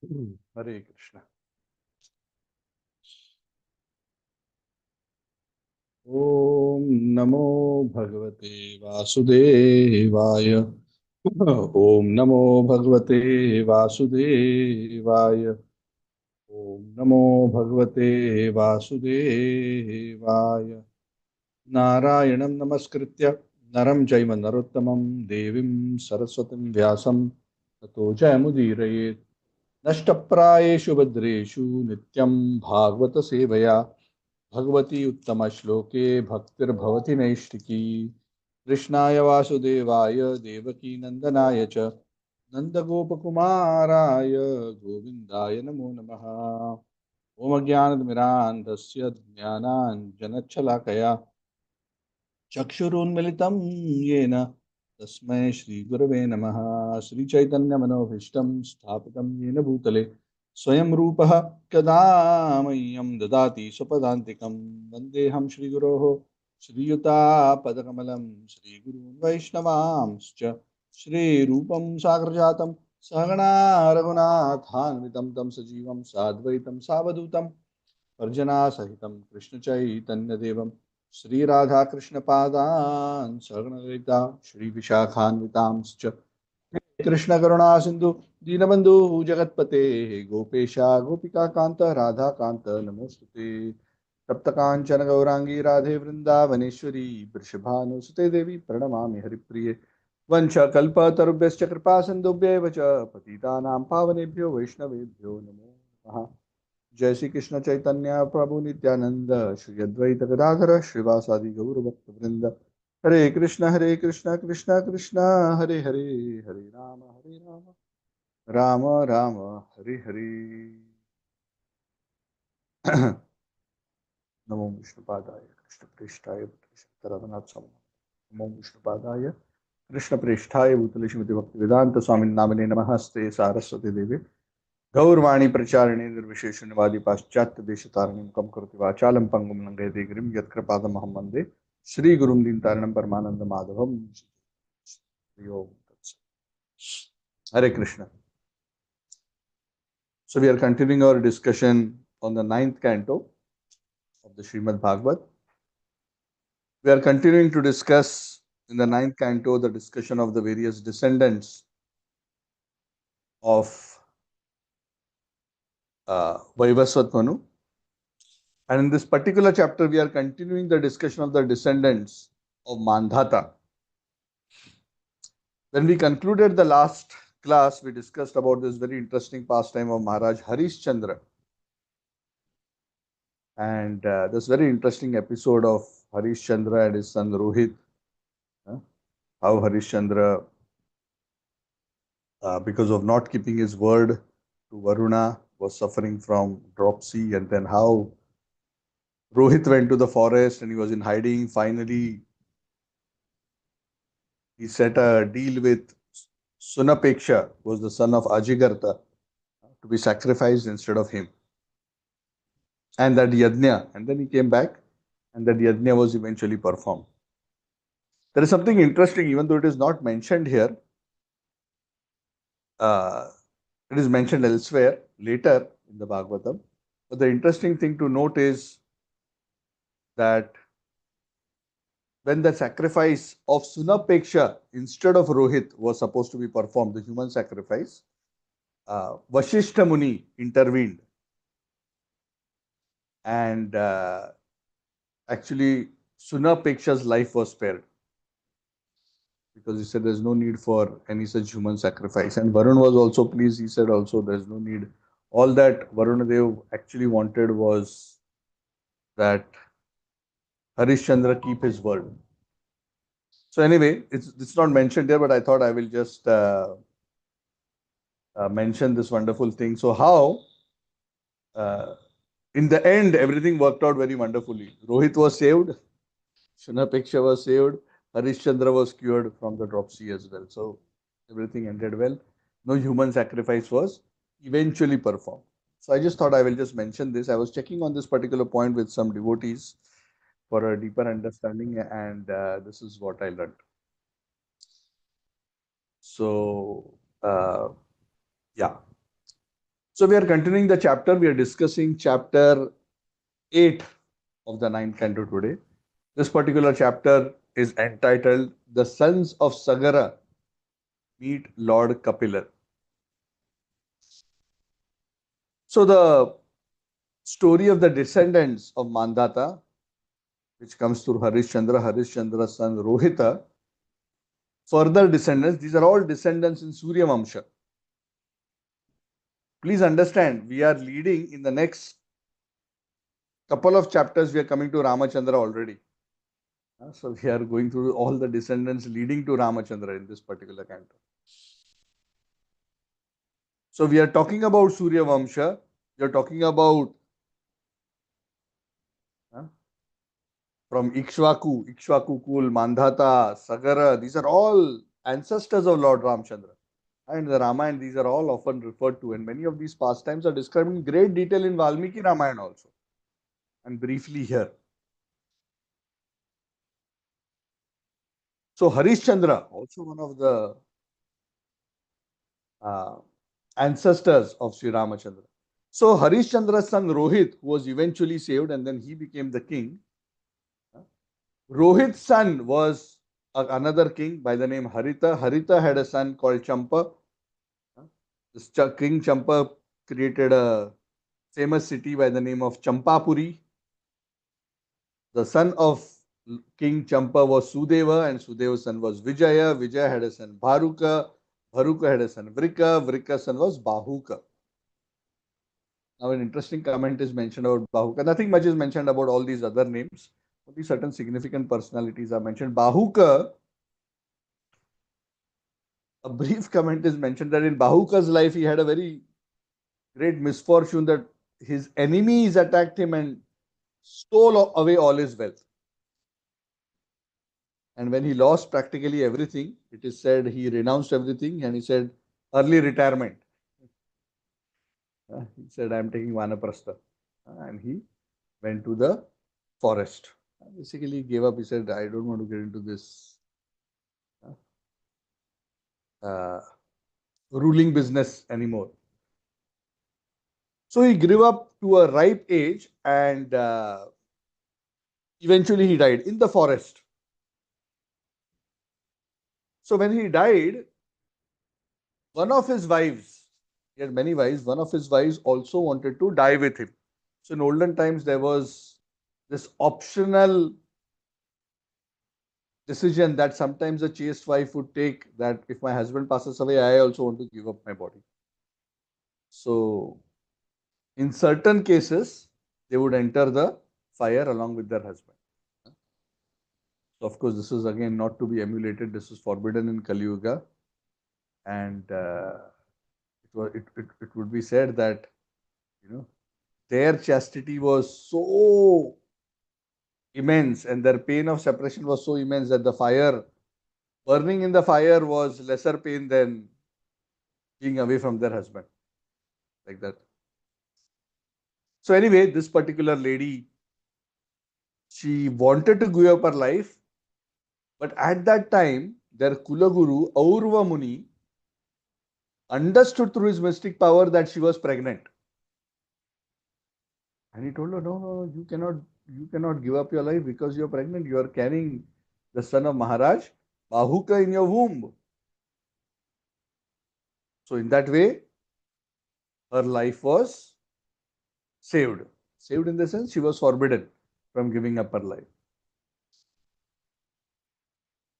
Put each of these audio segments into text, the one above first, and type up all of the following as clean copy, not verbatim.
Hare Krishna. Om Namo Bhagavate Vasudevaya. Om Namo Bhagavate Vasudevaya. Om Namo Bhagavate Vasudevaya. Narayanam Namaskritya Naram Chaiva Narottamam Devim Saraswatim Vyasam Tato Jayamudiraye Nashtaprayeshu Bhadreshu Nityam Bhagavata Sevaya Bhagavati Uttama Shloke Bhaktir Bhavati Naishtiki Krishnaya Vasudevaya Devaki Nandanaya Cha Nandagopakumaraya Govindaya Namo Namaha Om Jnanadmirandasya Jnananjanachalakaya चक्षुरुन्मिलितं येन तस्मै श्रीगुरवे नमः श्रीचैतन्यमनोभीष्टं स्थापितं येन भूतले स्वयं रूपः कदा मह्यं ददाति स्वपदान्तिकं वन्देऽहं श्रीगुरोः श्रीयुतापदकमलं श्रीगुरून् वैष्णवांश्च श्रीरूपं साग्रजातं सहगणा रघुनाथान्वितं तं सजीवं साद्वैतं सावधूतं अर्जुनासहितं कृष्णचैतन्यदेवं श्रीराधाकृष्णपादान् सगणललिता श्रीविशाखान्वितांश्च कृष्णकरुणासिन्धु दीनबन्धु जगत्पतेः गोपेशा गोपिकान्त राधाकान्त नमोऽस्तुते तप्तकाञ्चन गौराङ्गी राधे वृन्दावनेश्वरी वृषभानुसुते देवी प्रणमामि हरिप्रिये वंशकल्पतरुभ्यश्च कृपा सिन्धुभ्यैव च पतितानां पावनेभ्यो वैष्णवेभ्यो नमो नमः जय श्री कृष्ण चैतन्य प्रभु नित्यानंद श्री अद्वैत गदाधर श्रीवासादि गौर भक्त वृंद हरे कृष्ण कृष्ण कृष्ण हरे हरे हरे राम राम राम हरे हरे नमो विष्णुपादाय कृष्ण प्रेष्ठाय भूतले नमो विष्णुपादाय कृष्ण प्रेष्ठाय भूतले श्रीमति भक्ति वेदांत स्वामी नामिने नमस्ते सारस्वती देवी गौरवाणी प्रचारिणे निर्विशेषण्यवादी पाश्चात्य देशतारिणीं कं करोति वाचालं पंगुं लङ्घयते गिरिं यत्कृपादमहं वन्दे श्रीगुरुं दीनतारिणं परमानन्दमाधवं हरि ओम तत्सत्। Hare Krishna. So we are continuing our discussion on the ninth canto of the Srimad Bhagavat. We are continuing to discuss in the ninth canto the discussion of the various descendants of Vaivasvat Manu. And in this particular chapter, we are continuing the discussion of the descendants of Mandhata. When we concluded the last class, we discussed about this very interesting pastime of Maharaj Harishchandra. And this very interesting episode of Harishchandra and his son Rohit, how Harishchandra, because of not keeping his word to Varuna, was suffering from dropsy, and then how Rohit went to the forest and he was in hiding. Finally, he set a deal with Sunapeksha, who was the son of Ajigartha, to be sacrificed instead of him. And that yajna, and then he came back, and that yajna was eventually performed. There is something interesting, even though it is not mentioned here, it is mentioned elsewhere later in the Bhagavatam. But the interesting thing to note is that when the sacrifice of Sunapeksha instead of Rohit was supposed to be performed, the human sacrifice, Vashishta Muni intervened and actually Sunapeksha's life was spared because he said there's no need for any such human sacrifice. And Varun was also pleased. He said also there's no need. All that Varunadev actually wanted was that Harishchandra keep his word. So anyway, it's not mentioned here, but I thought I will just mention this wonderful thing. So how in the end everything worked out very wonderfully. Rohit was saved, Sunapeksha was saved, Harishchandra was cured from the dropsy as well. So everything ended well. No human sacrifice was eventually performed. So I just thought I will just mention this. I was checking on this particular point with some devotees for a deeper understanding, and this is what I learned. So, yeah. So we are continuing the chapter. We are discussing chapter 8 of the 9th canto today. This particular chapter is entitled The Sons of Sagara Meet Lord Kapila. So the story of the descendants of Mandata, which comes through Harishchandra's son Rohita, further descendants, these are all descendants in Surya Vamsha. Please understand, we are leading in the next couple of chapters, we are coming to Ramachandra already. So we are going through all the descendants leading to Ramachandra in this particular canto. So we are talking about Surya Vamsha. We are talking about from Ikshvaku Kul, Mandhata, Sagara. These are all ancestors of Lord Ramchandra. And the Ramayana, these are all often referred to. And many of these pastimes are described in great detail in Valmiki Ramayana also. And briefly here. So Harishchandra, also one of the ancestors of Sri Ramachandra. So Harishchandra's son Rohit, who was eventually saved and then he became the king. Rohit's son was another king by the name Harita. Harita had a son called Champa. This King Champa created a famous city by the name of Champapuri. The son of King Champa was Sudeva, and Sudeva's son was Vijaya. Vijaya had a son Bharuka. Bharuka had a son Vrika. Vrika's son was Bahuka. Now, an interesting comment is mentioned about Bahuka. Nothing much is mentioned about all these other names. Only certain significant personalities are mentioned. Bahuka, a brief comment is mentioned that in Bahuka's life, he had a very great misfortune that his enemies attacked him and stole away all his wealth. And when he lost practically everything, it is said he renounced everything and he said, early retirement. He said, I am taking Vanaprastha. And he went to the forest. Basically, he gave up. He said, I don't want to get into this ruling business anymore. So he grew up to a ripe age and eventually he died in the forest. So when he died, one of his wives, he had many wives, one of his wives also wanted to die with him. So in olden times, there was this optional decision that sometimes a chaste wife would take, that if my husband passes away, I also want to give up my body. So in certain cases, they would enter the fire along with their husband. So of course, this is again not to be emulated. This is forbidden in Kali Yuga. And it would be said that, their chastity was so immense and their pain of separation was so immense that the fire, burning in the fire was lesser pain than being away from their husband. Like that. So anyway, this particular lady, she wanted to give up her life, but at that time, their Kulaguru, Aurva Muni, understood through his mystic power that she was pregnant. And he told her, no, you cannot give up your life because you are pregnant. You are carrying the son of Maharaj, Bahuka, in your womb. So in that way, her life was saved. Saved in the sense she was forbidden from giving up her life.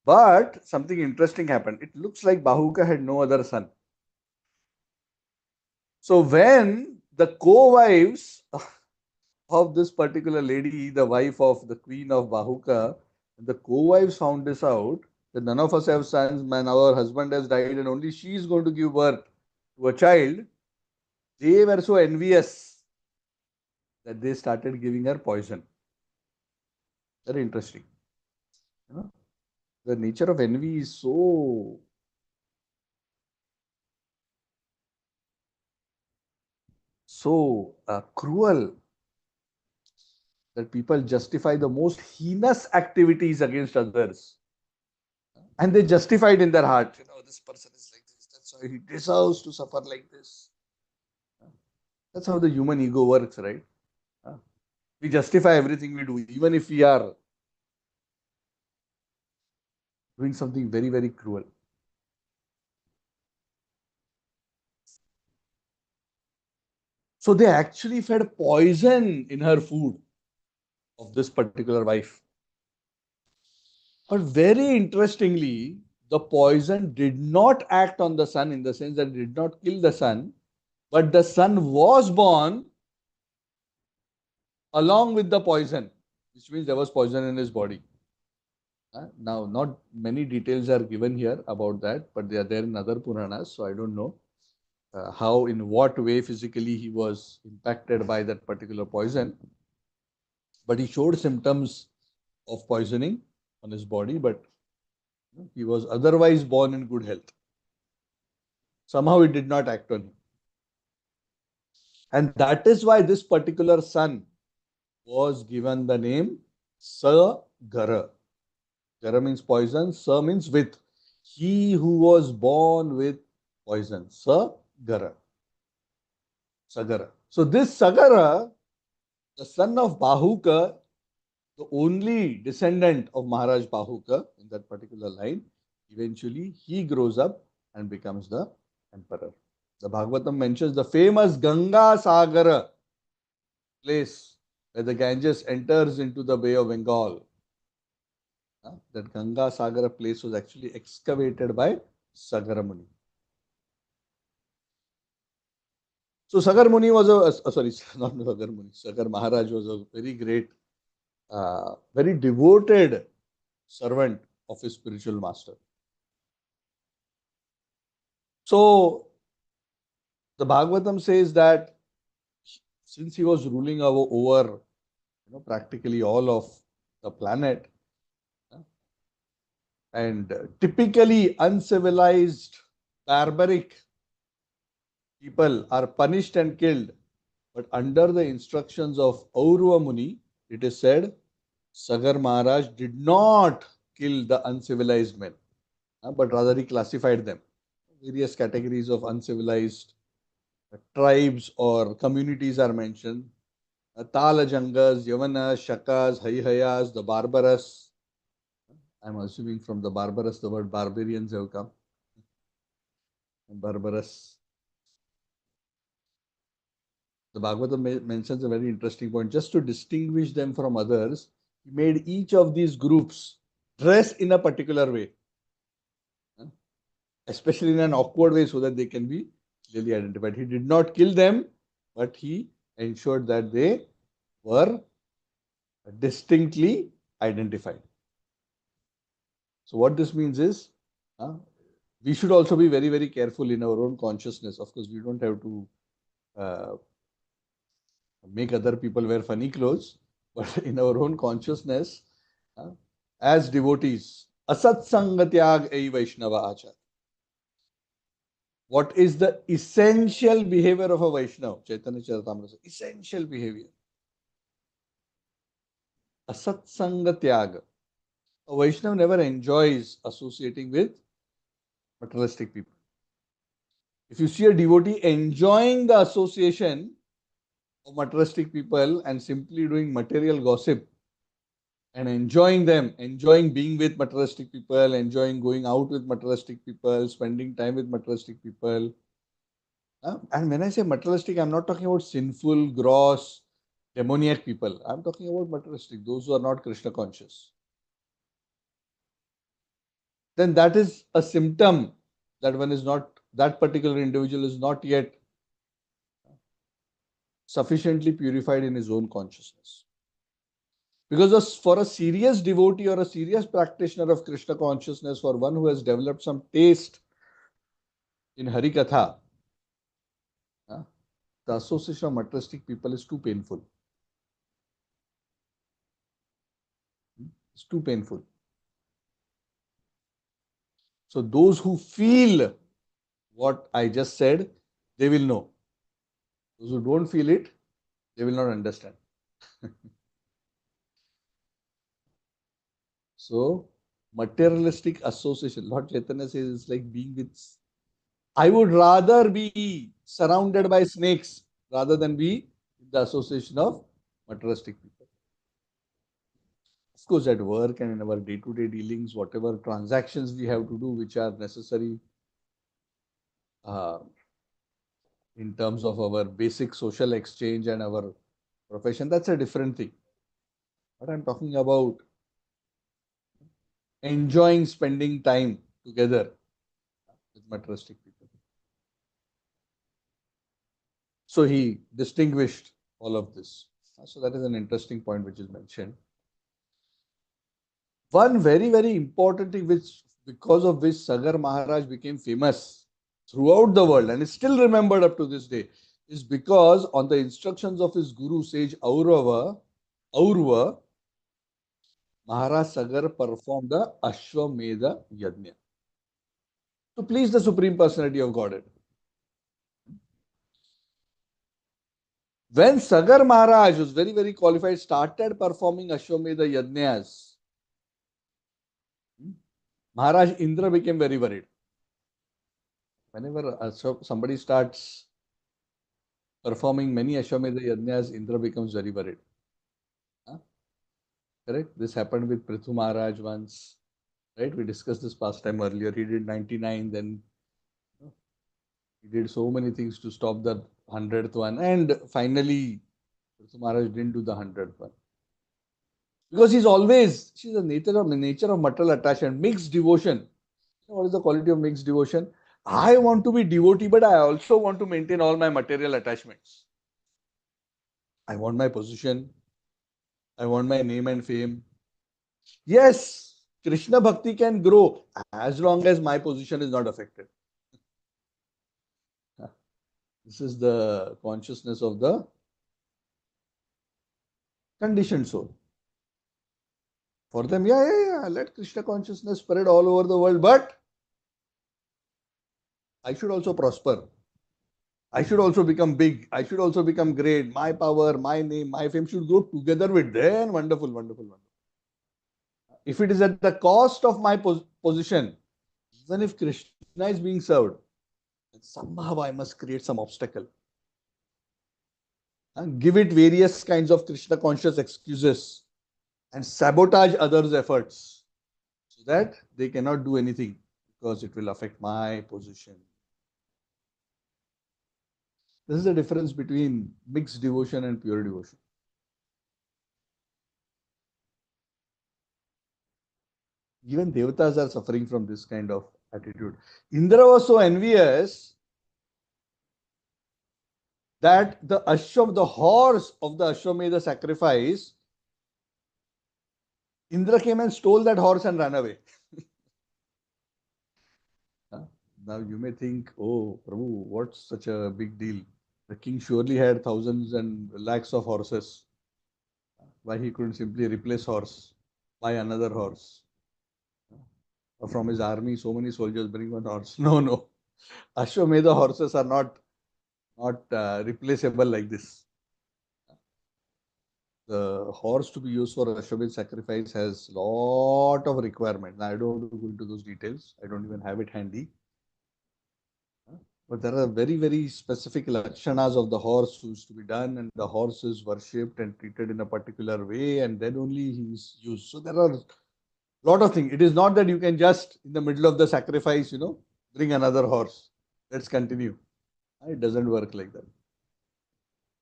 But something interesting happened. It looks like Bahuka had no other son. So when the co-wives of this particular lady, the wife of the queen of Bahuka, the co-wives found this out, that none of us have sons, man, our husband has died and only she is going to give birth to a child. They were so envious that they started giving her poison. Very interesting. The nature of envy is so cruel that people justify the most heinous activities against others. And they justify it in their heart. This person is like this. That's why he deserves to suffer like this. That's how the human ego works, right? We justify everything we do, even if we are doing something very, very cruel. So they actually fed poison in her food of this particular wife. But very interestingly, the poison did not act on the son in the sense that it did not kill the son, but the son was born along with the poison, which means there was poison in his body. Now, not many details are given here about that, but they are there in other Puranas, so I don't know how, in what way physically he was impacted by that particular poison. But he showed symptoms of poisoning on his body, but he was otherwise born in good health. Somehow it did not act on him. And that is why this particular son was given the name Sagar. Gara means poison, Sa means with. He who was born with poison. Sagara. Sagara. So this Sagara, the son of Bahuka, the only descendant of Maharaj Bahuka in that particular line, eventually he grows up and becomes the emperor. The Bhagavatam mentions the famous Ganga Sagara place where the Ganges enters into the Bay of Bengal. That Ganga Sagara place was actually excavated by Sagara Muni. So Sagar Muni was sorry, not Sagar Muni, Sagar Maharaj was a very great, very devoted servant of his spiritual master. So the Bhagavatam says that since he was ruling over practically all of the planet, and typically uncivilized, barbaric people are punished and killed, but under the instructions of Aurva Muni, it is said Sagar Maharaj did not kill the uncivilized men, but rather he classified them. Various categories of uncivilized tribes or communities are mentioned. Talajangas, Yavanas, Shakas, Haihayas, the barbarous. I'm assuming from the barbarous, the word barbarians have come. Barbarous. The Bhagavatam mentions a very interesting point. Just to distinguish them from others, he made each of these groups dress in a particular way, especially in an awkward way so that they can be clearly identified. He did not kill them, but he ensured that they were distinctly identified. So what this means is, we should also be very, very careful in our own consciousness. Of course, we don't have to make other people wear funny clothes, but in our own consciousness, as devotees, asat sangatyag ei Vaishnava achar. What is the essential behavior of a Vaishnava? Chaitanya Charitamrita says, essential behavior. Asat sangatyag. A Vaishnava never enjoys associating with materialistic people. If you see a devotee enjoying the association of materialistic people and simply doing material gossip and enjoying them, enjoying being with materialistic people, enjoying going out with materialistic people, spending time with materialistic people. And when I say materialistic, I'm not talking about sinful, gross, demoniac people. I'm talking about materialistic, those who are not Krishna conscious. Then that is a symptom that one is not, that particular individual is not yet sufficiently purified in his own consciousness. Because for a serious devotee or a serious practitioner of Krishna consciousness, for one who has developed some taste in Harikatha, the association of materialistic people is too painful. It's too painful. So those who feel what I just said, they will know. Those who don't feel it, they will not understand. So materialistic association, Lord Chaitanya says it's like being with, I would rather be surrounded by snakes rather than be in the association of materialistic people. Of course, at work and in our day-to-day dealings, whatever transactions we have to do, which are necessary uh, in terms of our basic social exchange and our profession, that's a different thing. But I'm talking about enjoying spending time together with materialistic people. So he distinguished all of this. So that is an interesting point which is mentioned. One very, very important thing which, because of which Sagar Maharaj became famous throughout the world and is still remembered up to this day, is because on the instructions of his guru sage Aurva, Maharaj Sagar performed the Ashwamedha Yajna to please the Supreme Personality of Godhead. When Sagar Maharaj, who was very, very qualified, started performing Ashwamedha Yajnas, Maharaj Indra became very worried. Whenever somebody starts performing many Ashwamedha Yajnas, Indra becomes very worried. Huh? Correct? This happened with Prithu Maharaj once. Right? We discussed this past time earlier. He did 99, then he did so many things to stop the 100th one. And finally, Prithu Maharaj didn't do the 100th one. Because she's the nature of material attachment, mixed devotion. What is the quality of mixed devotion? I want to be devotee, but I also want to maintain all my material attachments. I want my position. I want my name and fame. Yes, Krishna Bhakti can grow as long as my position is not affected. This is the consciousness of the conditioned soul. For them, let Krishna consciousness spread all over the world, but I should also prosper. I should also become big. I should also become great. My power, my name, my fame should go together with them. Wonderful, wonderful, wonderful. If it is at the cost of my position, even if Krishna is being served, somehow I must create some obstacle. And give it various kinds of Krishna conscious excuses and sabotage others' efforts so that they cannot do anything because it will affect my position. This is the difference between mixed devotion and pure devotion. Even devatas are suffering from this kind of attitude. Indra was so envious that the horse of the Ashwamedha sacrifice, Indra came and stole that horse and ran away. Now you may think, oh, Prabhu, what's such a big deal? The king surely had thousands and lakhs of horses. Why he couldn't simply replace horse, buy another horse? Or from his army, so many soldiers bring one horse. No. Ashwamedha horses are not replaceable like this. The horse to be used for Ashwamedha sacrifice has lot of requirements. Now, I don't want to go into those details. I don't even have it handy. But there are very, very specific lakshanas of the horse who is to be done, and the horse is worshipped and treated in a particular way, and then only he is used. So there are a lot of things. It is not that you can just, in the middle of the sacrifice, bring another horse. Let's continue. It doesn't work like that.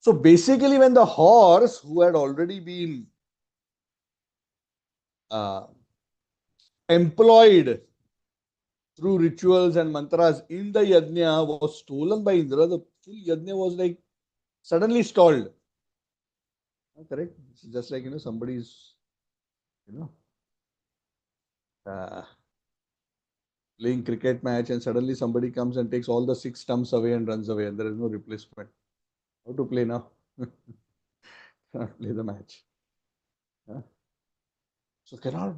So basically, when the horse, who had already been employed through rituals and mantras in the yajna, was stolen by Indra, the full yajna was like suddenly stalled. Correct? It's just like, somebody's, playing cricket match and suddenly somebody comes and takes all the 6 stumps away and runs away and there is no replacement. How to play now? Play the match. So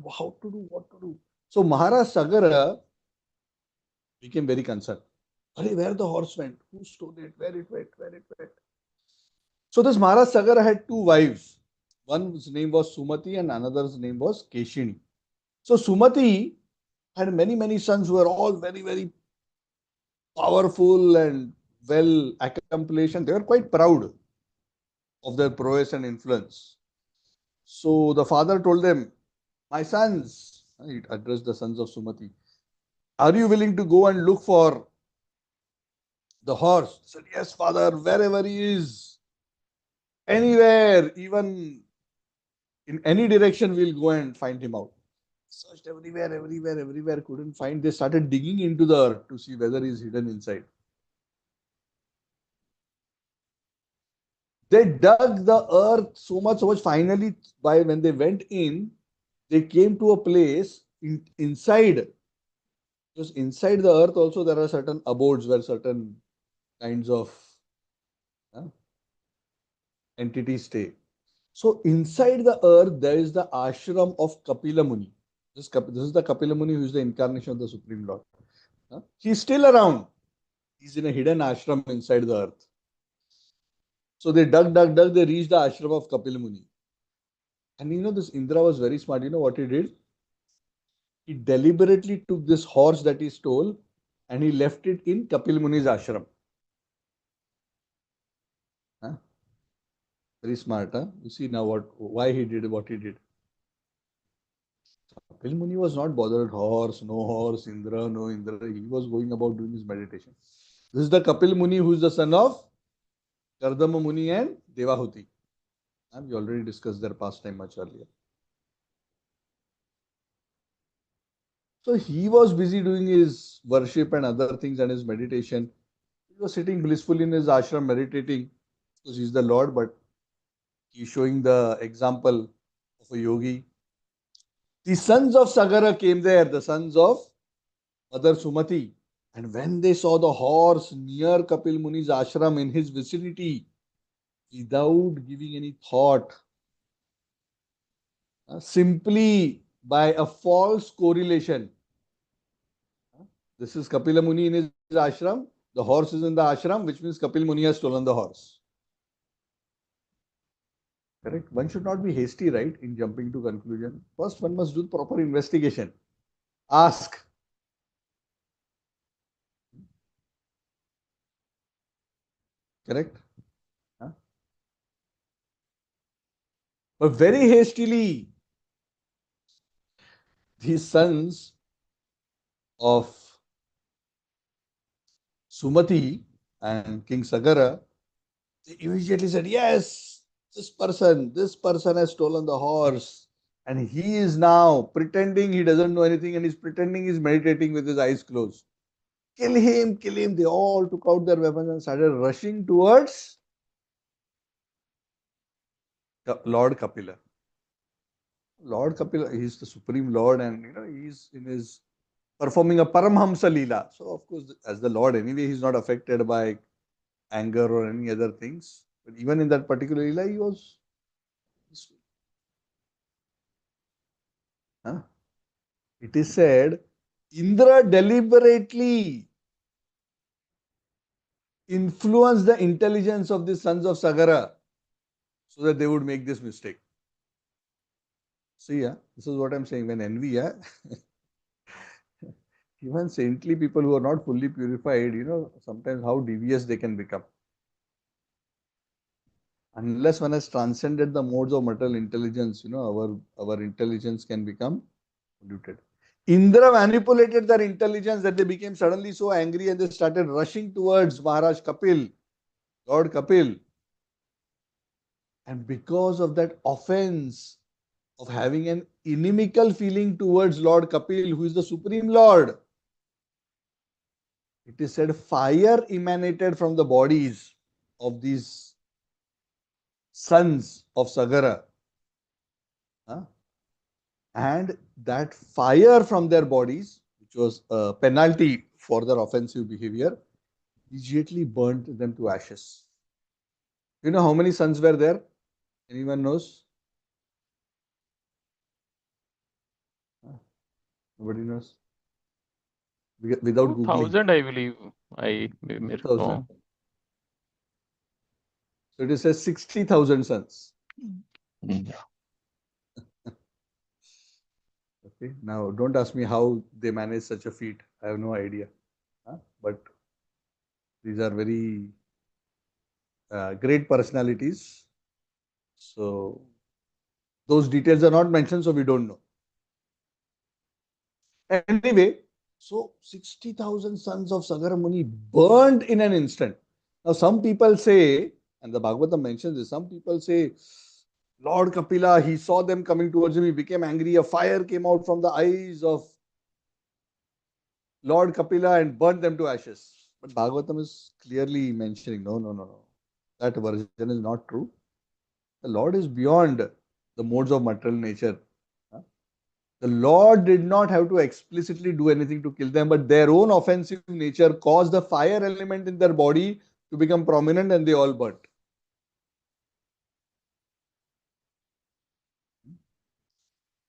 how to do, what to do? So Maharaj Sagar became very concerned. Where the horse went? Who stole it? Where it went? So this Maharaj Sagar had 2 wives. One's name was Sumati and another's name was Keshini. So Sumati had many, many sons who were all very, very powerful and well accomplished, and they were quite proud of their prowess and influence. So the father told them, my sons, he addressed the sons of Sumati, are you willing to go and look for the horse? He said, yes, father, wherever he is, anywhere, even in any direction, we'll go and find him out. Searched everywhere, everywhere, everywhere, couldn't find. They started digging into the earth to see whether he's hidden inside. They dug the earth so much. Finally, by when they went in, they came to a place inside. Because inside the earth also there are certain abodes where certain kinds of uh, entities stay. So inside the earth there is the ashram of Kapila Muni. This is the Kapila Muni who is the incarnation of the Supreme Lord. He's still around. He's in a hidden ashram inside the earth. So they dug, they reached the ashram of Kapila Muni. And this Indra was very smart. You know what he did? He deliberately took this horse that he stole and he left it in Kapil Muni's ashram. Huh? Very smart, huh? You see now why he did what he did. Kapil Muni was not bothered, horse, Indra, no Indra. He was going about doing his meditation. This is the Kapil Muni who is the son of Kardama Muni and Devahuti. We already discussed their pastime much earlier. So he was busy doing his worship and other things and his meditation. He was sitting blissfully in his ashram meditating because he's the Lord, but he's showing the example of a yogi. The sons of Sagara came there, the sons of Mother Sumati. And when they saw the horse near Kapil Muni's ashram in his vicinity, without giving any thought, simply by a false correlation, this is Kapila Muni in his ashram, the horse is in the ashram, which means Kapil Muni has stolen the horse. Correct? One should not be hasty, right, in jumping to conclusion. First, one must do proper investigation. Ask. Correct? Huh? But very hastily, these sons of Sumati and King Sagara, they immediately said, yes, this person has stolen the horse. And he is now pretending he doesn't know anything and he's pretending he's meditating with his eyes closed. Kill him, kill him. They all took out their weapons and started rushing towards Lord Kapila. Lord Kapila, he's the Supreme Lord and he's in his performing a Paramhamsa Leela. So of course, as the Lord anyway, he's not affected by anger or any other things. But even in that particular Leela, he was. Huh? It is said, Indra deliberately influenced the intelligence of the sons of Sagara so that they would make this mistake. See, this is what I'm saying. When envy, even saintly people who are not fully purified, sometimes how devious they can become. Unless one has transcended the modes of material intelligence, our intelligence can become polluted. Indra manipulated their intelligence that they became suddenly so angry and they started rushing towards Maharaj Kapil, Lord Kapil. And because of that offense of having an inimical feeling towards Lord Kapil, who is the Supreme Lord, it is said fire emanated from the bodies of these sons of Sagara. And that fire from their bodies, which was a penalty for their offensive behavior, immediately burnt them to ashes. You know how many sons were there? Anyone knows? Nobody knows. Without googling. 2000, I believe. I 2000. So it says 60,000 sons. Okay. Now, don't ask me how they manage such a feat. I have no idea. But These are very great personalities. So those details are not mentioned, so we don't know. Anyway, so 60,000 sons of Sagar Muni burned in an instant. Now, some people say, and the Bhagavatam mentions this, some people say, Lord Kapila, he saw them coming towards him, he became angry, a fire came out from the eyes of Lord Kapila and burnt them to ashes. But Bhagavatam is clearly mentioning, no. That version is not true. The Lord is beyond the modes of material nature. The Lord did not have to explicitly do anything to kill them, but their own offensive nature caused the fire element in their body to become prominent and they all burnt.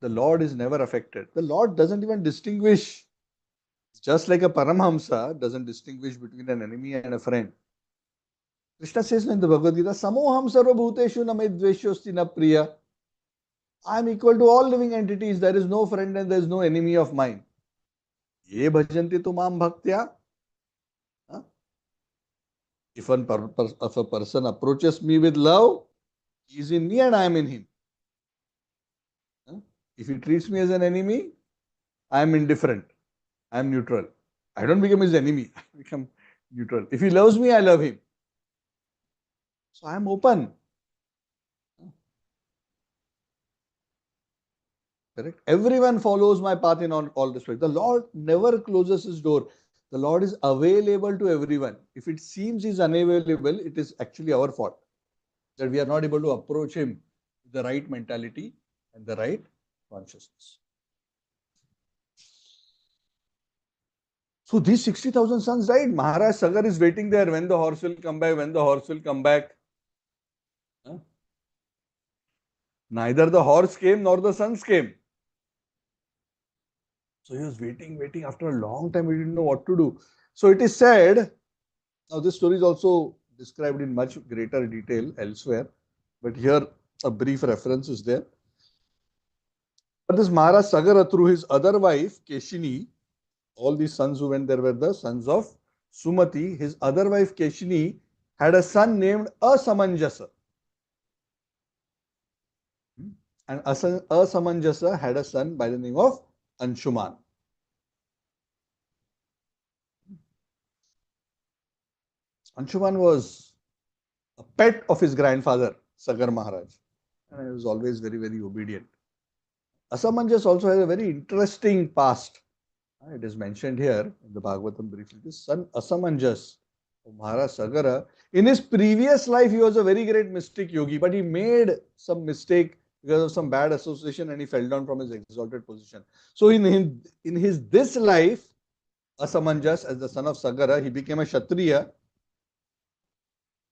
The Lord is never affected. The Lord doesn't even distinguish, just like a Paramhamsa doesn't distinguish between an enemy and a friend. Krishna says in the Bhagavad Gita, Samoham sarva bhuteshu na me dveshyosti na priya. I am equal to all living entities. There is no friend and there is no enemy of mine. Ye bhajanti tumam bhaktya. If a person approaches me with love, he is in me and I am in him. If he treats me as an enemy, I am indifferent. I am neutral. I don't become his enemy. I become neutral. If he loves me, I love him. So I am open. Correct? Everyone follows my path in all respect. The Lord never closes his door. The Lord is available to everyone. If it seems he is unavailable, it is actually our fault that we are not able to approach him with the right mentality and the right consciousness. So these 60,000 sons died. Maharaj Sagar is waiting there. When the horse will come back? When the horse will come back? Huh? Neither the horse came nor the sons came. So he was waiting. After a long time, he didn't know what to do. So it is said, now this story is also described in much greater detail elsewhere, but here a brief reference is there. But this Maharaj Sagar, through his other wife, Keshini, all these sons who went there were the sons of Sumati. His other wife, Keshini, had a son named Asamanjasa. And Asamanjasa had a son by the name of Anshuman. Anshuman was a pet of his grandfather, Sagar Maharaj. And he was always very, very obedient. Asamanjas also has a very interesting past. It is mentioned here in the Bhagavatam briefly. This son Asamanjas of Maharaj Sagara, in his previous life, he was a very great mystic yogi, but he made some mistake because of some bad association and he fell down from his exalted position. So in his this life, Asamanjas, as the son of Sagara, he became a Kshatriya,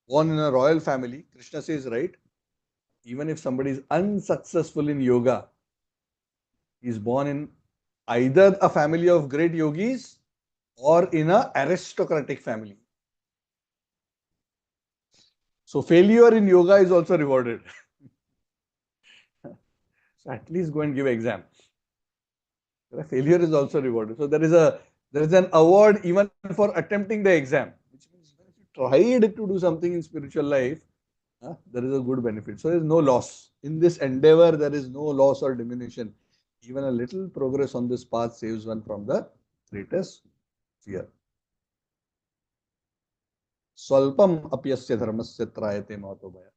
born in a royal family. Krishna says, right, even if somebody is unsuccessful in yoga, he is born in either a family of great yogis or in an aristocratic family. So failure in yoga is also rewarded. So at least go and give exam. Failure is also rewarded. So there is an award even for attempting the exam, which means even if you tried to do something in spiritual life, there is a good benefit. So there is no loss. In this endeavor, there is no loss or diminution. Even a little progress on this path saves one from the greatest fear. Swalpam apyasya dharmasya trayate mahatobhaya.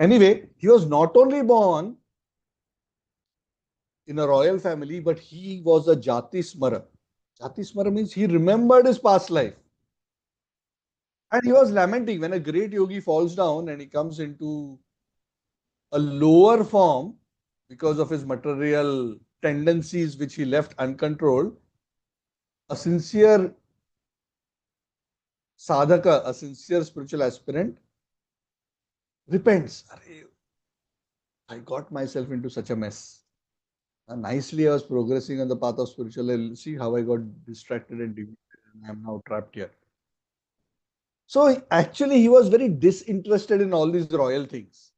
Anyway, he was not only born in a royal family, but he was a Jati Smara. Jati Smara means he remembered his past life. And he was lamenting when a great yogi falls down and he comes into a lower form because of his material tendencies which he left uncontrolled. A sincere sadhaka, a sincere spiritual aspirant, repents. I got myself into such a mess. Nicely, I was progressing on the path of spiritual life. See how I got distracted and deviated, and I am now trapped here. So actually, he was very disinterested in all these royal things.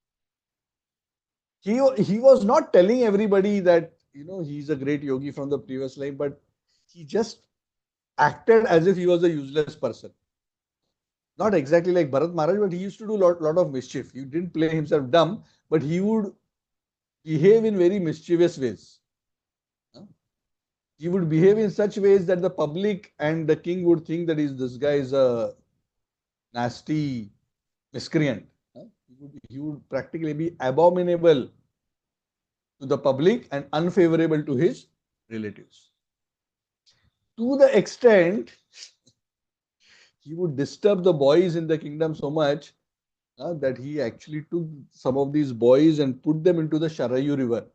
He was not telling everybody that he's a great yogi from the previous life, but he just acted as if he was a useless person. Not exactly like Bharat Maharaj, but he used to do lot of mischief. He didn't play himself dumb, but he would behave in very mischievous ways. He would behave in such ways that the public and the king would think that this guy is a nasty miscreant. He would practically be abominable to the public and unfavorable to his relatives. To the extent he would disturb the boys in the kingdom so much that he actually took some of these boys and put them into the Sharayu river.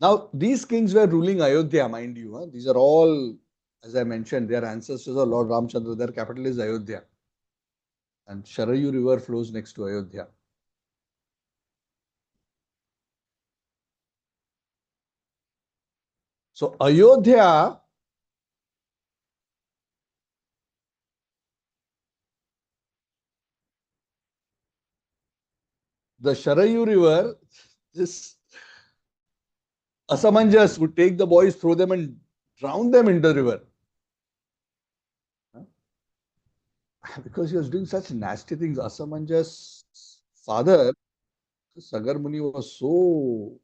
Now, these kings were ruling Ayodhya, mind you. These are all, as I mentioned, their ancestors are Lord Ramchandra. Their capital is Ayodhya. And Sharayu river flows next to Ayodhya. So, Ayodhya, the Sharayu river, this Asamanjas would take the boys, throw them and drown them in the river. Because he was doing such nasty things. Asamanjas' father, Sagar Muni, was so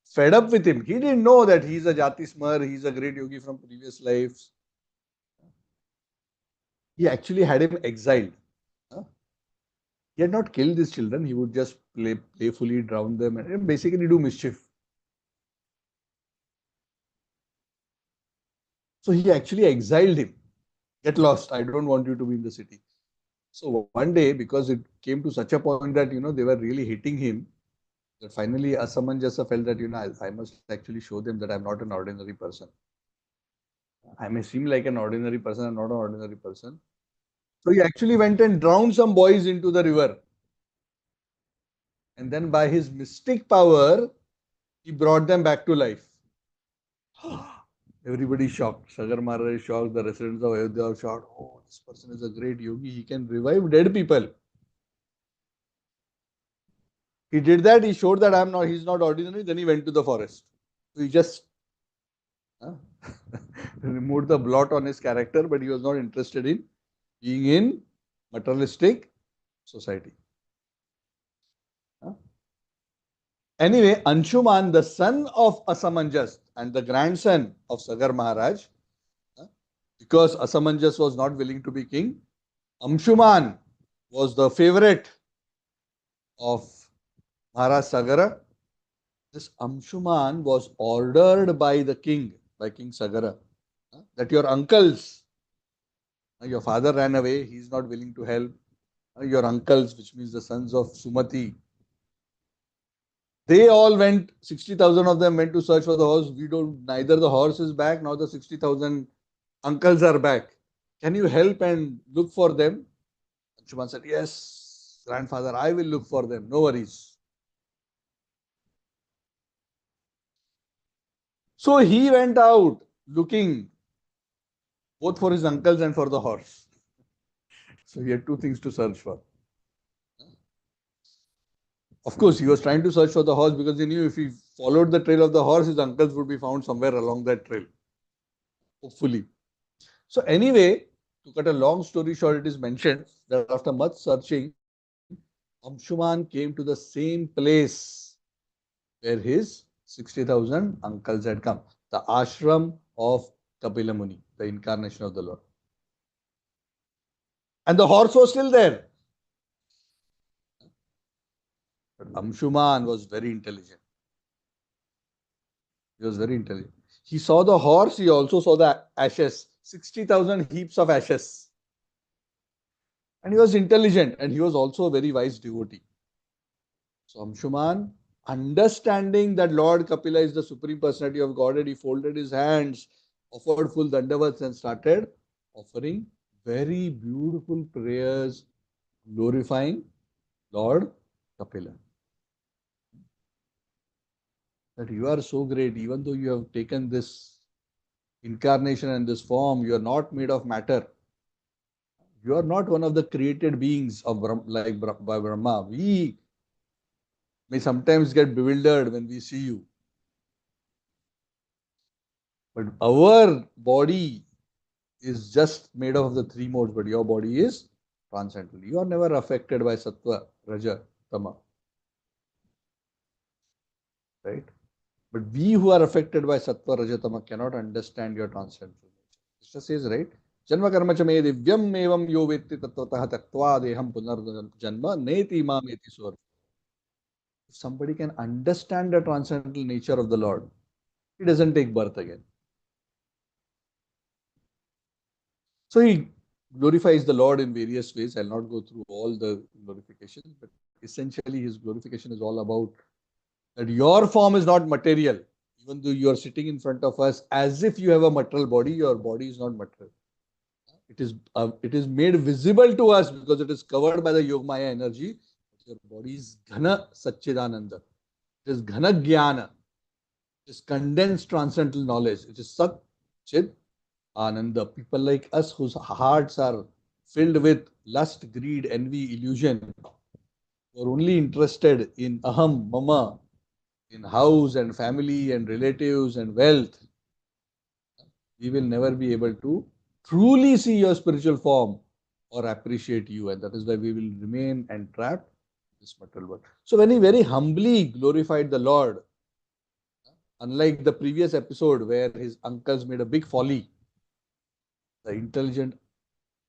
fed up with him. He didn't know that he's a Jati Smar, he's a great yogi from previous lives. He actually had him exiled. He had not killed his children, he would just playfully drown them and basically do mischief. So he actually exiled him. Get lost, I don't want you to be in the city. So one day, because it came to such a point that they were really hitting him, that finally Asamanjasa felt that I must actually show them that I'm not an ordinary person. I may seem like an ordinary person, I'm not an ordinary person. So he actually went and drowned some boys into the river. And then by his mystic power, he brought them back to life. Everybody shocked. Sagar Maharaj is shocked. The residents of Ayodhya are shocked. Oh, this person is a great yogi. He can revive dead people. He did that. He showed that he's not ordinary. Then he went to the forest. He just uh, removed the blot on his character, but he was not interested in being in materialistic society. Anyway, Anshuman, the son of Asamanjas and the grandson of Sagar Maharaj, because Asamanjas was not willing to be king, Anshuman was the favorite of Maharaj Sagara. This Anshuman was ordered by the king, by King Sagara, that your uncles, your father ran away, he is not willing to help. Your uncles, which means the sons of Sumati, they all went, 60,000 of them went to search for the horse. Neither the horse is back, nor the 60,000 uncles are back. Can you help and look for them? Anshuman said, yes, grandfather, I will look for them. No worries. So he went out looking both for his uncles and for the horse. So he had two things to search for. Of course, he was trying to search for the horse because he knew if he followed the trail of the horse, his uncles would be found somewhere along that trail. Hopefully. So anyway, to cut a long story short, it is mentioned that after much searching, Anshuman came to the same place where his 60,000 uncles had come, the ashram of Kapila Muni, the incarnation of the Lord. And the horse was still there. But Anshuman was very intelligent. He was very intelligent. He saw the horse, he also saw the ashes, 60,000 heaps of ashes. And he was intelligent and he was also a very wise devotee. So Anshuman, understanding that Lord Kapila is the Supreme Personality of Godhead, he folded his hands, offered full dandavats and started offering very beautiful prayers glorifying Lord Kapila. That you are so great, even though you have taken this incarnation and this form, you are not made of matter. You are not one of the created beings of by Brahma. We may sometimes get bewildered when we see you. But our body is just made of the three modes, but your body is transcendental. You are never affected by sattva, raja, tama. Right? But we who are affected by sattva, raja, tama cannot understand your transcendental nature. Krishna says, right? Janma karma cha me divyam evam yo vetti tattvataha taktva deham punarjanma neti mam eti svar. If somebody can understand the transcendental nature of the Lord, he doesn't take birth again. So he glorifies the Lord in various ways. I'll not go through all the glorifications, but essentially his glorification is all about that your form is not material. Even though you are sitting in front of us as if you have a material body, your body is not material. It is made visible to us because it is covered by the Yogamaya energy. Your body is Ghana Satchidananda. It is Ghana Jnana. It is condensed transcendental knowledge. It is Sat Chid Ananda. People like us whose hearts are filled with lust, greed, envy, illusion, who are only interested in aham, mama, in house and family and relatives and wealth, we will never be able to truly see your spiritual form or appreciate you. And that is why we will remain entrapped in this material world. So when he very humbly glorified the Lord, unlike the previous episode where his uncles made a big folly, the intelligent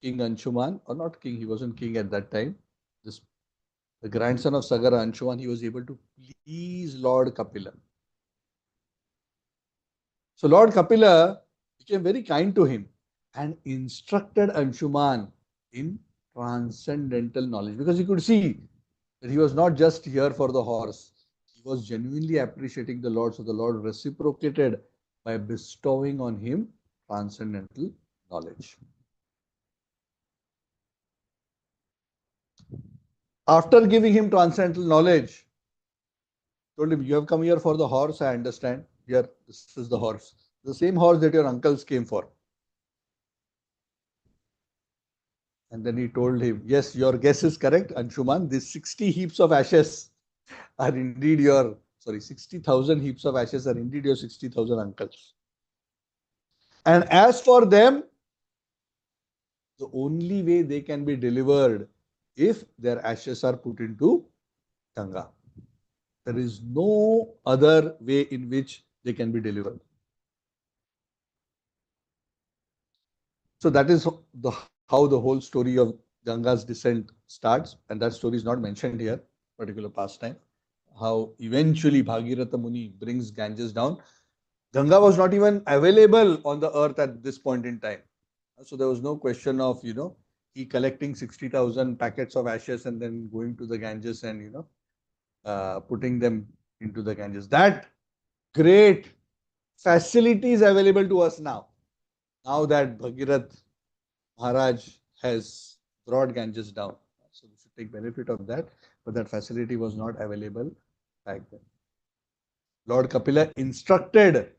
King Anshuman, or not king, he wasn't king at that time, the grandson of Sagar, Anshuman, he was able to please Lord Kapila. So Lord Kapila became very kind to him and instructed Anshuman in transcendental knowledge, because he could see that he was not just here for the horse. He was genuinely appreciating the Lord. So the Lord reciprocated by bestowing on him transcendental knowledge. After giving him transcendental knowledge, told him, you have come here for the horse, I understand. Here, this is the horse. The same horse that your uncles came for. And then he told him, yes, your guess is correct, Anshuman. These 60 heaps of ashes are indeed your, 60,000 heaps of ashes are indeed your 60,000 uncles. And as for them, the only way they can be delivered if their ashes are put into Ganga. There is no other way in which they can be delivered. So that is how the whole story of Ganga's descent starts, and that story is not mentioned here, particular pastime. How eventually Bhagirath Muni brings Ganges down. Ganga was not even available on the earth at this point in time. So there was no question of, he collecting 60,000 packets of ashes and then going to the Ganges and, putting them into the Ganges. That great facility is available to us now. Now that Bhagirath Maharaj has brought Ganges down. So we should take benefit of that. But that facility was not available back then. Lord Kapila instructed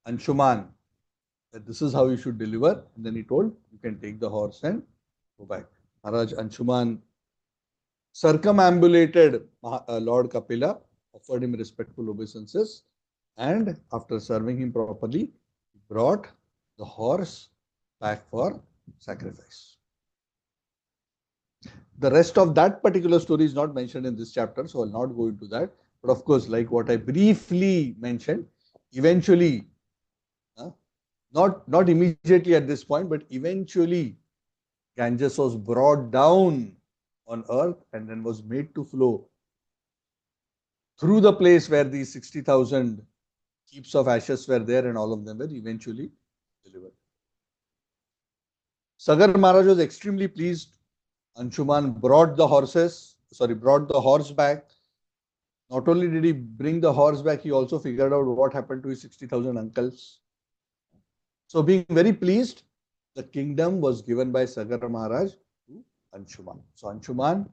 Anshuman that this is how you should deliver. And then he told, you can take the horse and go back. Maharaj Anshuman circumambulated Lord Kapila, offered him respectful obeisances, and after serving him properly, brought the horse back for sacrifice. The rest of that particular story is not mentioned in this chapter, so I'll not go into that. But of course, like what I briefly mentioned, eventually, not immediately at this point, but eventually, Ganges was brought down on earth and then was made to flow through the place where these 60,000 heaps of ashes were there, and all of them were eventually delivered. Sagar Maharaj was extremely pleased. Anshuman brought the horse back. Not only did he bring the horse back, he also figured out what happened to his 60,000 uncles. So being very pleased, the kingdom was given by Sagar Maharaj to Anshuman. So Anshuman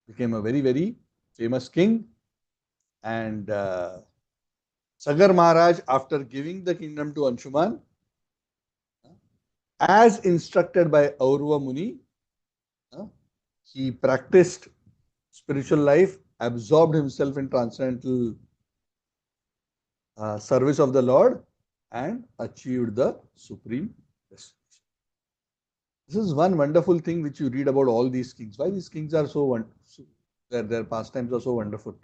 became a very, very famous king. And Sagar Maharaj, after giving the kingdom to Anshuman, as instructed by Aurva Muni, he practiced spiritual life, absorbed himself in transcendental service of the Lord, and achieved the supreme destination. This is one wonderful thing which you read about all these kings. Why these kings are so wonderful? Their pastimes are so wonderful.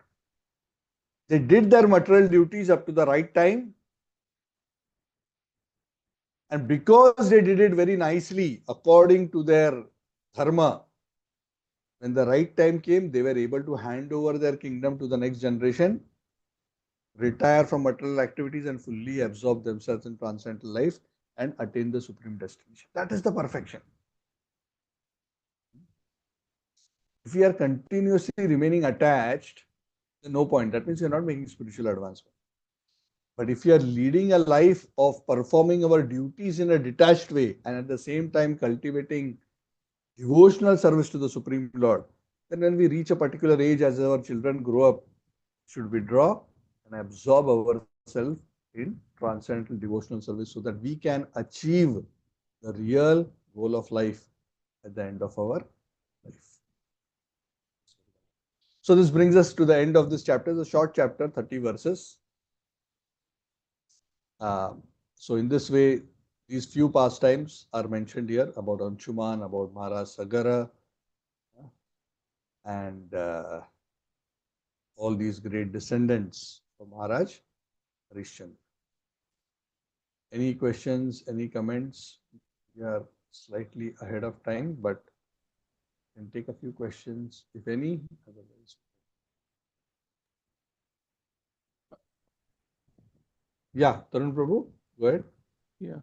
They did their material duties up to the right time, and because they did it very nicely according to their dharma, when the right time came, they were able to hand over their kingdom to the next generation, retire from material activities, and fully absorb themselves in transcendental life and attain the supreme destination. That is the perfection. If we are continuously remaining attached, then no point. That means you're not making spiritual advancement. But if you are leading a life of performing our duties in a detached way and at the same time cultivating devotional service to the Supreme Lord, then when we reach a particular age, as our children grow up, should withdraw and absorb ourselves in transcendental devotional service so that we can achieve the real goal of life at the end of our life. So this brings us to the end of this chapter. It's a short chapter, 30 verses. So in this way, these few pastimes are mentioned here about Anshuman, about Maharaj Sagara, and all these great descendants of Maharaj Harishchandra. Any questions, any comments? We are slightly ahead of time, but can take a few questions, if any. Otherwise, yeah, Tarun Prabhu, go ahead. Yeah.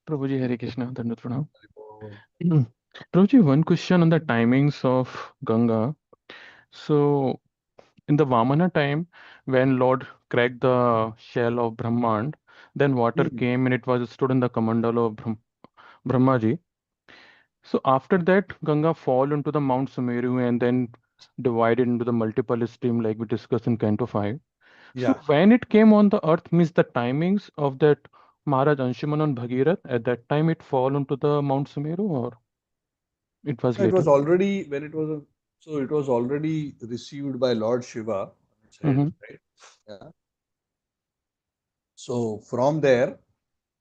Prabhuji, Hare Krishna, Dandavat Pranam. Prabhuji, one question on the timings of Ganga. So, in the Vamana time, when Lord cracked the shell of Brahmand, then water came and it was stood in the Kamandala of Brahmaji. So after that, Ganga fall into the Mount Sumeru and then divided into the multiple stream like we discussed in Canto 5. So Yeah. when it came on the earth, means the timings of that Maharaj Anshuman and Bhagirath, at that time it fall into the Mount Sumeru or it was It was later? already, when it was, so it was already received by Lord Shiva on its head, Mm-hmm. right? Yeah. So from there,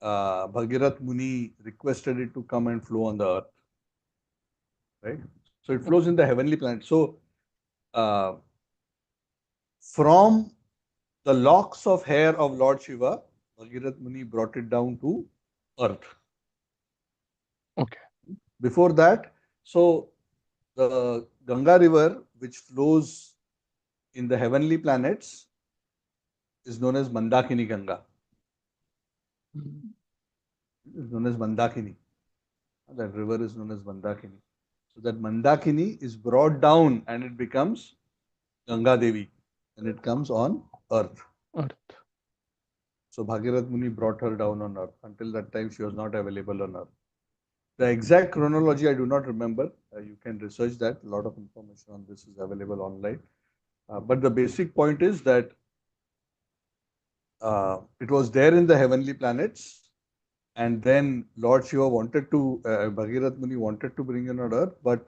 Bhagirath Muni requested it to come and flow on the earth, right? So it flows in the heavenly planet. So uh, from the locks of hair of Lord Shiva, Bhagirath Muni brought it down to earth. Okay. Before that, so the Ganga river, which flows in the heavenly planets, is known as Mandakini Ganga. It is known as Mandakini. That river is known as Mandakini. So that Mandakini is brought down and it becomes Ganga Devi and it comes on earth. Earth. So Bhagirath Muni brought her down on earth. Until that time, she was not available on earth. The exact chronology I do not remember. You can research that. A lot of information on this is available online. But the basic point is that it was there in the heavenly planets, and then Lord Shiva wanted to, Bhagirath Muni wanted to bring in on earth, but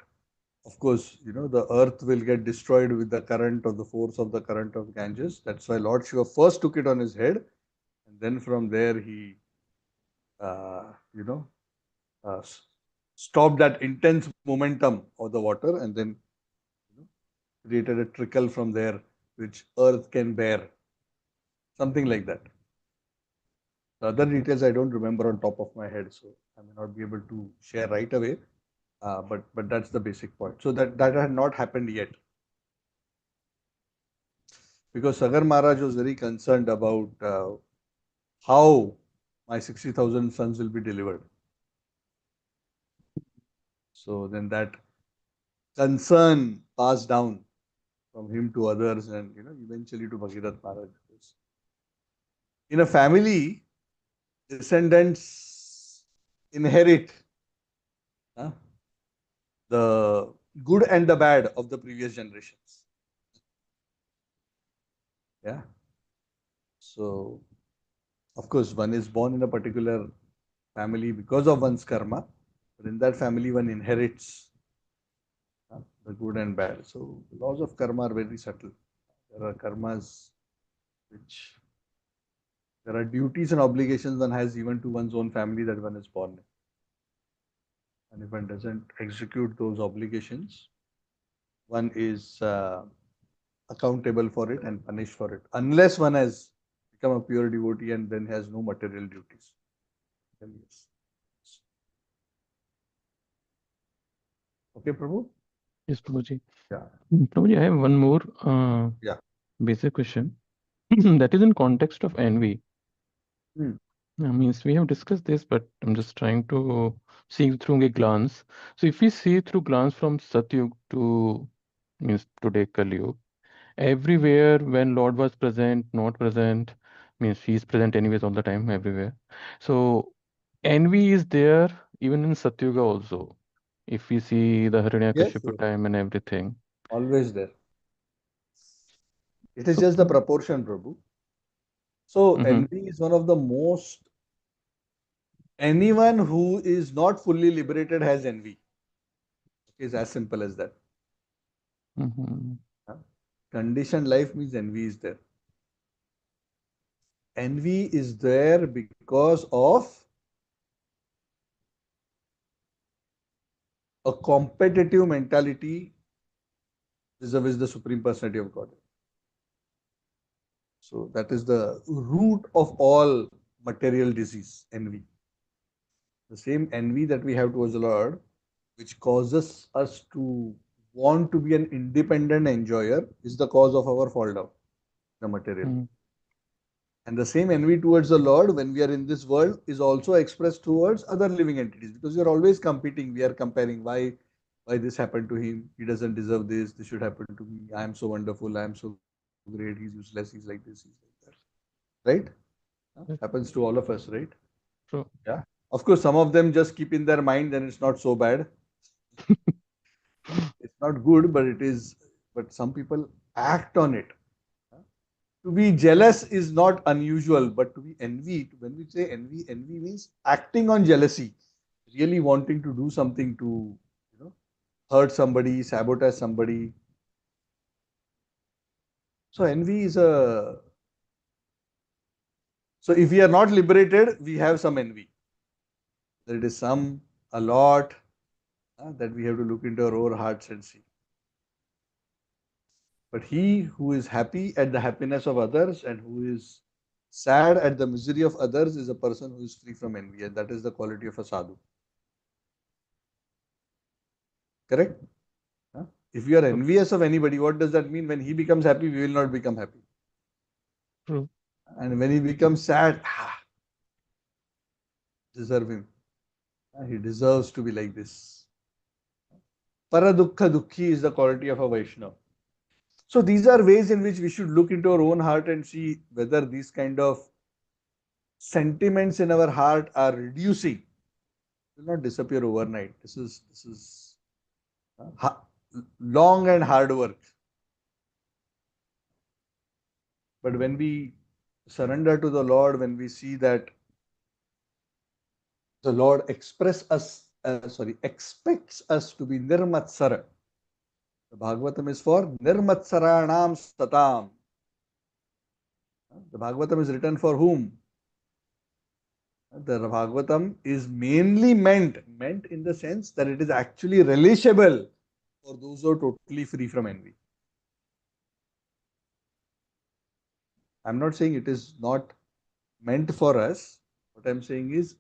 of course, you know, the earth will get destroyed with the current of the force of the current of Ganges. That's why Lord Shiva first took it on his head, and then from there he, you know, uh, stopped that intense momentum of the water, and then created a trickle from there, which earth can bear. Something like that. The other details I don't remember on top of my head, so I may not be able to share right away. But that's the basic point. So that had not happened yet, because Sagar Maharaj was very concerned about how my 60,000 sons will be delivered. So then that concern passed down from him to others, and eventually to Bhagirath Maharaj. In a family, descendants inherit the good and the bad of the previous generations. Yeah. So, of course, one is born in a particular family because of one's karma, but in that family, one inherits the good and bad. So, the laws of karma are very subtle. There are karmas which there are duties and obligations one has even to one's own family that one is born in. And if one doesn't execute those obligations, one is accountable for it and punished for it, unless one has become a pure devotee and then has no material duties. Then yes. Okay, Prabhu? Yes, Prabhuji. Yeah. Prabhuji, I have one more Yeah. basic question that is in context of envy. Hmm. Means we have discussed this, but I'm just trying to see through a glance. So if we see through glance from Satyug to means today Kali Yuga, everywhere when Lord was present, not present, means he's present anyways all the time, everywhere. So envy is there even in Satyuga also. If we see the Yes, Hiranyakashipu yes. time and everything. Always there. It is So, just the proportion, Prabhu. So mhm, envy is one of the most, anyone who is not fully liberated has envy. It's as simple as that. mhm, Huh? Conditioned life means envy is there. Envy is there because of a competitive mentality vis-a-vis the Supreme Personality of God. So that is the root of all material disease, envy. The same envy that we have towards the Lord, which causes us to want to be an independent enjoyer, is the cause of our fall down, the material. mhm, And the same envy towards the Lord when we are in this world is also expressed towards other living entities, because we are always competing. We are comparing why this happened to him. He doesn't deserve this. This should happen to me. I am so wonderful. I am so great. He's useless. He's like this. He's like that. Right? yes, Happens to all of us, right? true. Yeah. Of course, some of them just keep in their mind, then it's not so bad. It's not good, but it is. But some people act on it. To be jealous is not unusual, but to be envy, when we say envy, envy means acting on jealousy, really wanting to do something to, you know, hurt somebody, sabotage somebody. So envy is a. So if we are not liberated, we have some envy. There is some, a lot, that we have to look into our own hearts and see. But he who is happy at the happiness of others and who is sad at the misery of others is a person who is free from envy, and that is the quality of a sadhu. Correct? Huh? If we are True. envious of anybody, what does that mean? When he becomes happy, we will not become happy. True. And when he becomes sad, deserve him. He deserves to be like this. Paradukha dukhi is the quality of a Vaishnava. So these are ways in which we should look into our own heart and see whether these kind of sentiments in our heart are reducing. It will not disappear overnight. This is long and hard work. But when we surrender to the Lord, when we see that the Lord expects us to be nirmatsara. The Bhagavatam is for nirmatsaranam satam. The Bhagavatam is written for whom? The Bhagavatam is mainly meant in the sense that it is actually relishable for those who are totally free from envy. I'm not saying it is not meant for us. What I'm saying is,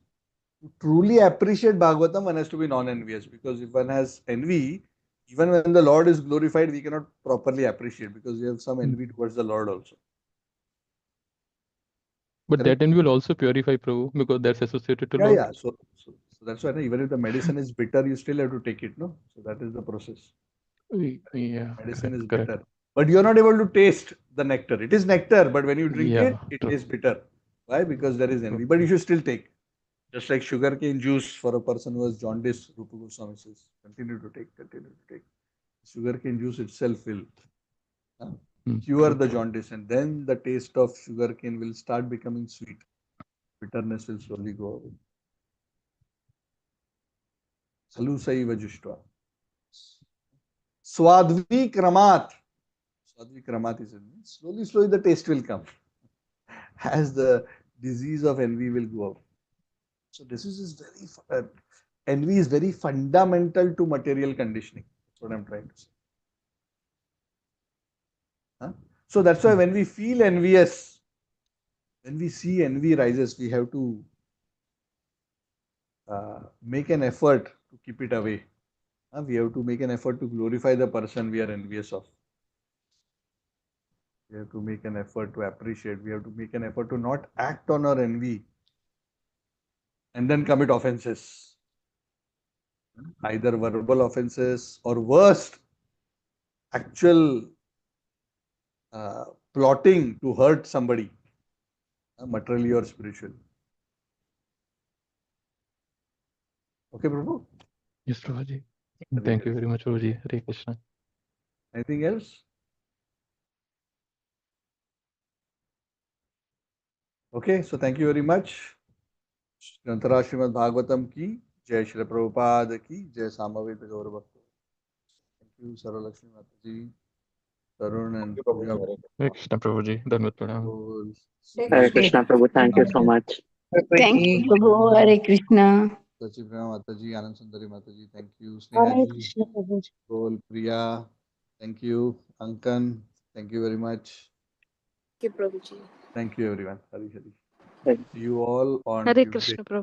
to truly appreciate Bhagavatam, one has to be non-envious, because if one has envy, even when the Lord is glorified, we cannot properly appreciate because we have some Mm. envy towards the Lord also. But Correct? that envy will also purify Prabhu because that's associated to Yeah, Lord. yeah. So that's why even if the medicine is bitter, you still have to take it, no? So that is the process. Yeah, Medicine is correct, correct. bitter, but you are not able to taste the nectar. It is nectar, but when you drink Yeah, it, it true, tastes bitter. Why? Because there is true. envy. But you should still take. Just like sugarcane juice for a person who has jaundice, Rupa Goswami says, continue to take, continue to take. Sugarcane juice itself will uh, cure True, the true. jaundice, and then the taste of sugarcane will start becoming sweet. Bitterness will slowly go away. Salusaiva jushtva. Swadvi kramat. Swadvi kramat is it. Slowly, slowly the taste will come as the disease of envy will go out. So this is very envy is very fundamental to material conditioning. That's what I'm trying to say. So that's why when we feel envious, when we see envy rises, we have to make an effort to keep it away. We have to make an effort to glorify the person we are envious of. We have to make an effort to appreciate. We have to make an effort to not act on our envy and then commit offenses, either verbal offenses or worst, actual plotting to hurt somebody, materially or spiritually. Okay, Prabhu? Yes, Prabhuji. Thank you very much, Prabhuji. Hare Krishna. Anything else? Okay, so thank you very much. Grantara Srimad Bhagavatam ki Jai Shri Prabhupada ki Jai Samaveta Gaur Bhakta. Thank you, Saralakshmi Mataji, Tarun and Pooja. Hare Krishna, Prabhuji. Dandavat pranam. Hare Krishna Prabhu, thank you so much. Thank you, Prabhu. Hare Krishna. Sachi Prema Mataji, Anand Sundari Mataji, thank you. Hare Snehaji, Krishna, Prabhu. Gol, Priya, thank you. Ankan, thank you very much. Thank you, Prabhuji. Thank you, everyone. Hari Hari. Thank See you all on Hare Tuesday. Krishna, Prabhu.